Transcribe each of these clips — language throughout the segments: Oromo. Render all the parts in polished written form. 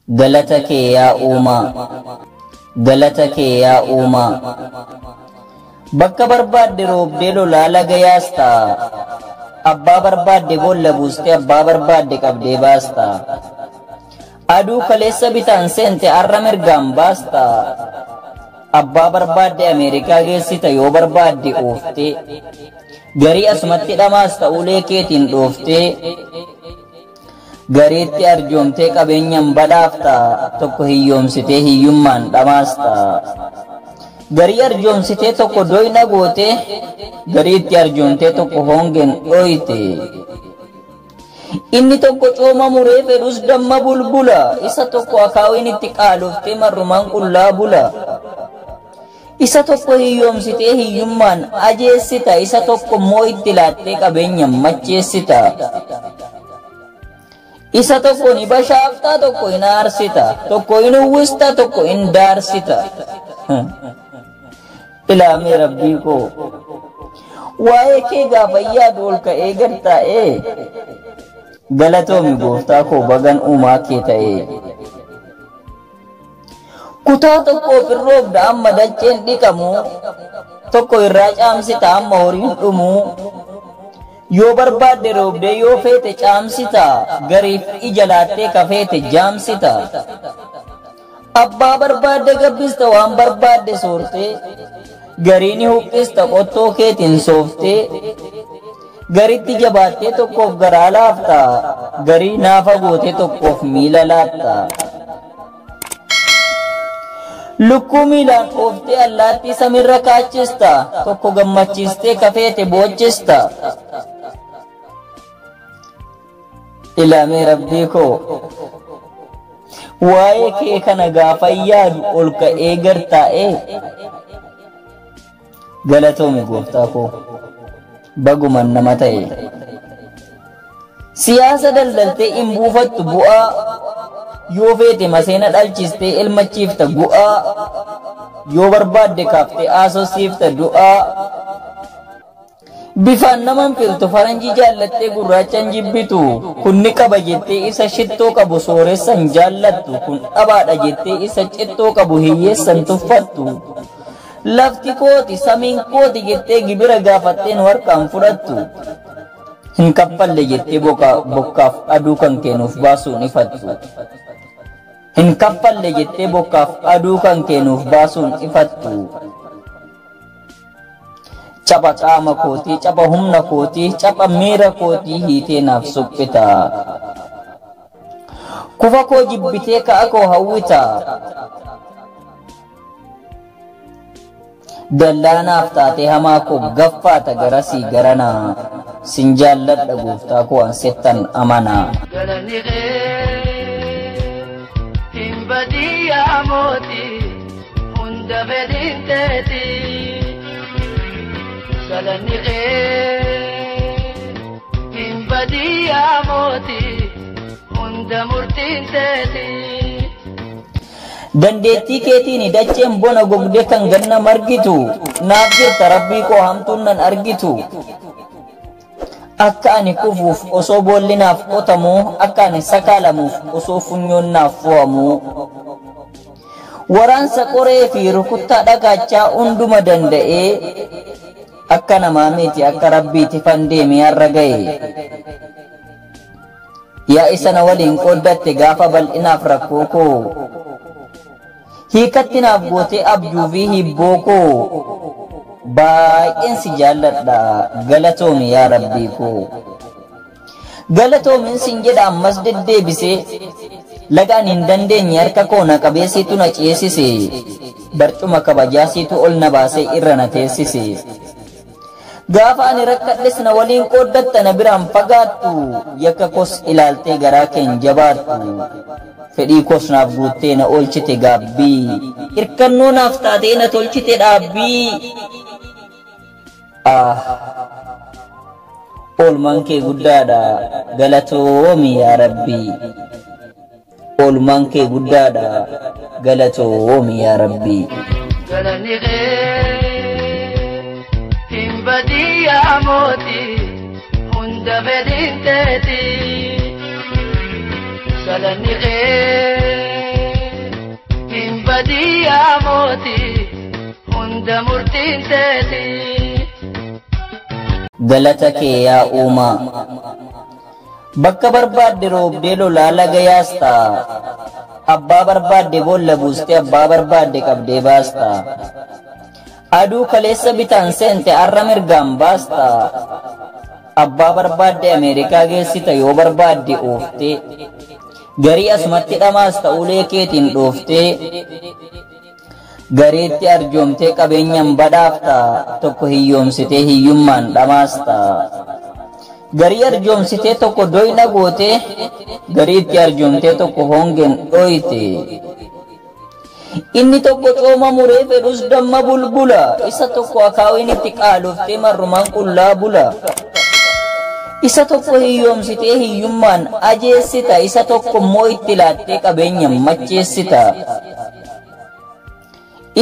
Galata kee yaa uumaa, galata kee yaa uumaa. Bakka barbaadde roobdee lolaa laga yaasta, abbaa barbaadde boolla buustee abbaa barbaadde qabdee baasta. Aduu kaleessa bitaan seente arra mirgaan baasta, abbaa barbaadde Ameerikaa geessita yoo barbaadde ooftee. Garii asumatti dhamaasta ulee keetiin dhooftee, gariitti arjoomtee qabeenyaan badhaafta, tokko hiyyoomsitee hiyyummaan dhamaasta. Garii arjoomsitee tokko doyna goote, gariitti arjoomtee tokko hongeen dhoyte. Inni tokko cooma muree fedhus damma bulbula, isa tokko akaawin itti qaaloftee marrumaan qullaa bula. Isa tokko hiyyoomsitee hiyyummaan ajeessita, isa tokko immoo itti laattee qabeenyaan macheessita. Isa tokko ni bashaaftaa, tokko hin aarsita, tokko hin uwwista, tokko hin daarsita. Ilaamee rabbii koo, waa'ee kee gaafa yaadu ol ka'ee gad taa'ee, galatoomi gooftaa koo bagan uumaa kee ta'ee. Kutaa tokko ofirroobda amma dacheen dhiqamu, tokko irraa caamsita amma horiin dhumu. Yoo barbaadde roobdee yoo feete caamsita, gariif ija laattee kafeete jaamsita. Abbaa barbaadde gabbista waan barbaadde soorte, gariini huqqista qottoo keetiin sooftee. Garitti jabaattee tokkoof garaa laafta, garii naafa goote tokkoof miila laatta. Lukkuu miilaan ooftee allaattii samirra kaachista, tokko gammachiistee kafeete boochista. Ilaamee rabbii koo, waa'ee kee kana gaafa yaadu ol ka'ee gad taa'ee, galatoomi gooftaa koo baguman nama ta'e. Siyaasa daldaltee hin buufattu bu'aa, yoo feete maseena dhalchistee ilmachiifta gu'aa, yoo barbaadde kaaftee aasosiifta du'aa. Bifaan naman filtu faranjii jaallattee gurraachan jibbitu, kun ni qaba jettee isa shittoo qabu sooressan jaallattu, kun dhabaadha jettee isa cittoo qabu hiyyeessan tuffattu. Lafti kooti samiin kooti jettee gibira gaafatteen harkaan fudhattu, hin kaffalle jettee bokkaaf aduu kan kennuuf baasuun ifattu. Hin kaffalle jettee bokkaaf aduu kan kennuuf baasuun ifattu. Capha qaama kootii, capha humna kootii, capha miira kootii hiitee naaf suphita. Kufa koo jibbitee ka'a koo hawwita. Dallaanaaf taatee hamaa koo gaffaata garasii garanaa, sin jaalladha gooftaa koo an settan amanaa. Hin badiyyaa mootii hunda fedhin teetii. Galanni hin badiyyaa mootii hunda murtiin teetii. Dandeettii keetiin dacheen bona gogde kan ganna margitu, naaf jirta rabbii koo hamtuun nan argitu. Akka ani kufuuf osoo boolli naaf qotamu, akka ani sakaalamuuf osoo funyoon naaf fo'amu. Waraansa qoree fi rukuttaa dhagaachaa hunduma danda'ee, akka namaa miti akka rabbiiti fandeeme har'a ga'e. Yaa isa na waliin qooddatte gaafa bal'inaaf rakkoo koo, hiikatti naaf gootee abjuu fi hibboo koo. Baay'een si jaalladha galatoomi yaa rabbii koo. Galatoomiin sin jedha ammas deddeebisee, lagaan hin dandeenye harka koo na qabeessitu na ceesise, barcuma kabajaasiitu ol na baasee irra na teessise. Gaafa ani rakkadhes na waliin qooddatta na biraan fagaattu, yakka kos ilaaltee garaa keen jabaattu. Fedhii kos naaf guuttee na oolchite gaabbii, hirkannoo naaf taatee na tolchite dhaabbii. Oolmaan kee guddaadha galatoomi yaa rabbii. Oolmaan kee guddaadha galatoomi yaa rabbii. Galanni hin badiyyaa mootii hunda fedhin teetii. Galanni بديع موتي هند مرتين galata kee yaa uumaa bakka barbaadde roobdee lolaa laga yaasta abbaa barbaadde boolla buustee abbaa barbaadde qabdee baasta aduu kaleessa bitaan seente arra mirgaan baasta abbaa barbaadde Ameerikaa geessita yoo barbaadde ooftee garii asumatti dhamaasta ulee keetiin dhooftee gareetti arjoomtee qabeenyaan badhaafta tokko hiyyoomsitee hiyyummaan dhamaasta garii arjoomsitee tokko doyna gootee gariitti arjoomtee tokko hongeen dhoyte inni tokko cooma muree fedhus damma bulbula isa tokko akaawin itti qaaloftee marrumaan qullaa bula isa tokko hiyyoomsitee hiyyummaan ajeessita isa tokko immoo itti laattee qabeenyaan macheessita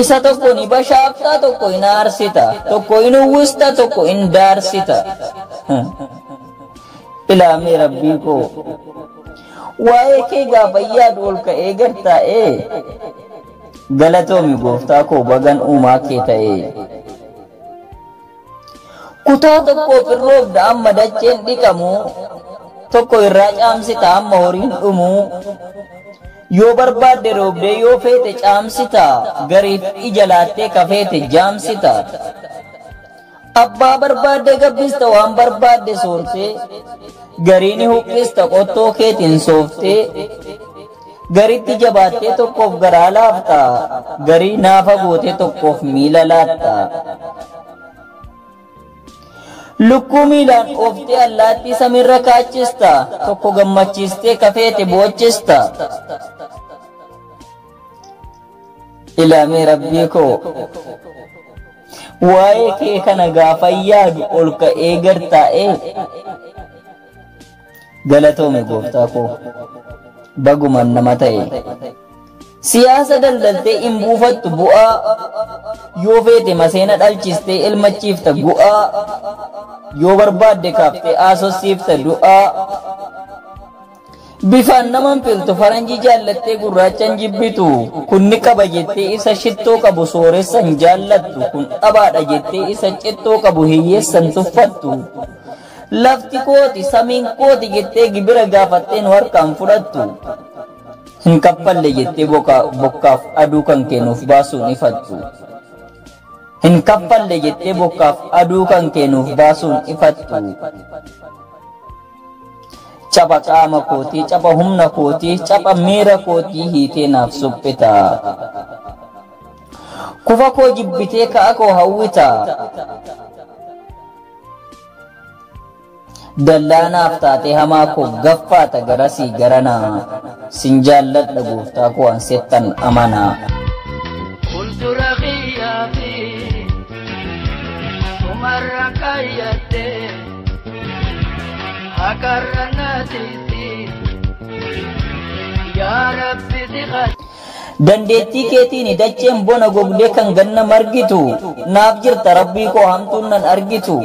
isa tokko ni bashaafta tokko in aarsita tokko in uwwista tokko in daarsita ilaamee rabbii koo waa'ee kee gaafa yaadu ol ka'ee gad taa'ee galatoomi gooftaa koo bagan uumaa kee ta'ee kutaa tokko firroobda amma dacheen dhiqamu tokko irraa caamsita amma horiin dhumu yoo barbaadde roobdee yoo feete caamsita gariif ija laattee kafeete jaamsita abbaa barbaadde gabbista waan barbaadde soortee gariini huqqista qottoo keetiin sooftee garitti jabaattee tokkoof garaa laafta garii naafa gootee tokkoof miila laatta lukkuu miilaan ooftee allaattii samiirra kaachista tokko gammachiistee kafeete boochista ilaamee rabbii koo waa'ee kee kana gaafa yaadu ol ka'ee gad taa'ee galatoome gooftaa koo bagumaan nama ta'e siyaasa daldaltee hin buufattu bu'aa yoo feete maseena dhalchistee ilmachiifta gu'aa yoo barbaadde kaaftee aasosiifta du'aa bifaan naman filtu faranjii jaallattee gurraachan jibbitu kunni qaba jettee isa shittoo qabu sooressan jaallattu kun dhabaadha jettee isa cittoo qabu hiyyeessan tuffattu lafti kooti samiin kooti jettee gibira gaafatteen harkaan fudhattu hin kappalle jettee bokkaaf aduu kan kennuuf baasuun ifattu hin kappalle jettee bokkaaf aduu kan kennuuf baasuun ifattu caba qaama kootii caba humna kootii caba miira kootii hiitee naaf suphita kufa koo jibbitee ka'a koo hawwita dallaanaaf taatee hamaa koo gaffaata garasii garanaa sin jaalladha gooftaa koo an settan amanaa fuuldura kiyyaa fi umarra kayyattee akarra naatiitti yaa rabbi si dandeettii keetiin dacheen bona gogdee kan ganna margitu naaf jirta rabbii koo hamtuun nan argitu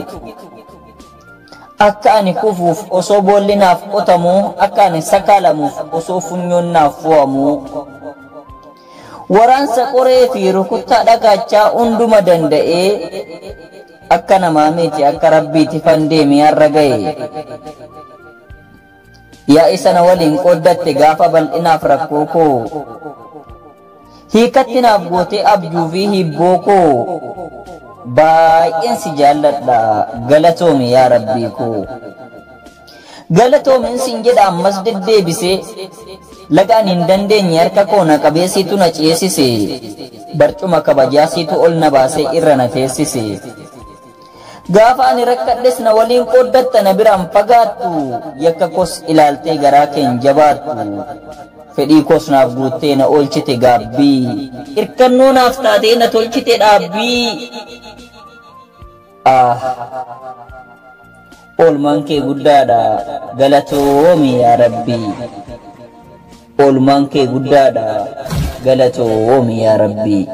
akka ani kufuuf osoo boolli naaf qotamu akka ani sakaalamuuf osoo funyoon naaf fo'amu waraansa qoree fi rukuttaa dhagaachaa hunduma danda'ee akka namaa miti akka rabbiiti fandeemi har'a ga'e yaa isa na waliin qoddatte gaafa bal'inaaf rakkoo koo hiikatti naaf gootee abjuu fi hibboo koo baay'een si jaalladha galatoomi yaa rabbii koo galatoomin sin jedha ammas deddeebisee lagaan hin dandeenye harka koo na qabeessitu na ceesise barcuma kabajaasitu ol na baasee irra na teessise gaafa ani rakkadhes na waliin qoddatta na biraan fagaattu yakka kos ilaaltee garaa keen jabaattu fedhii kos naaf guuttee na oolchite gaabbii irkannoo naaf taatee na tolchite dhaabbii oolmaan kee guddaadha galatoomi yaa rabbii oolmaan kee guddaadha galatoomi yaa rabbii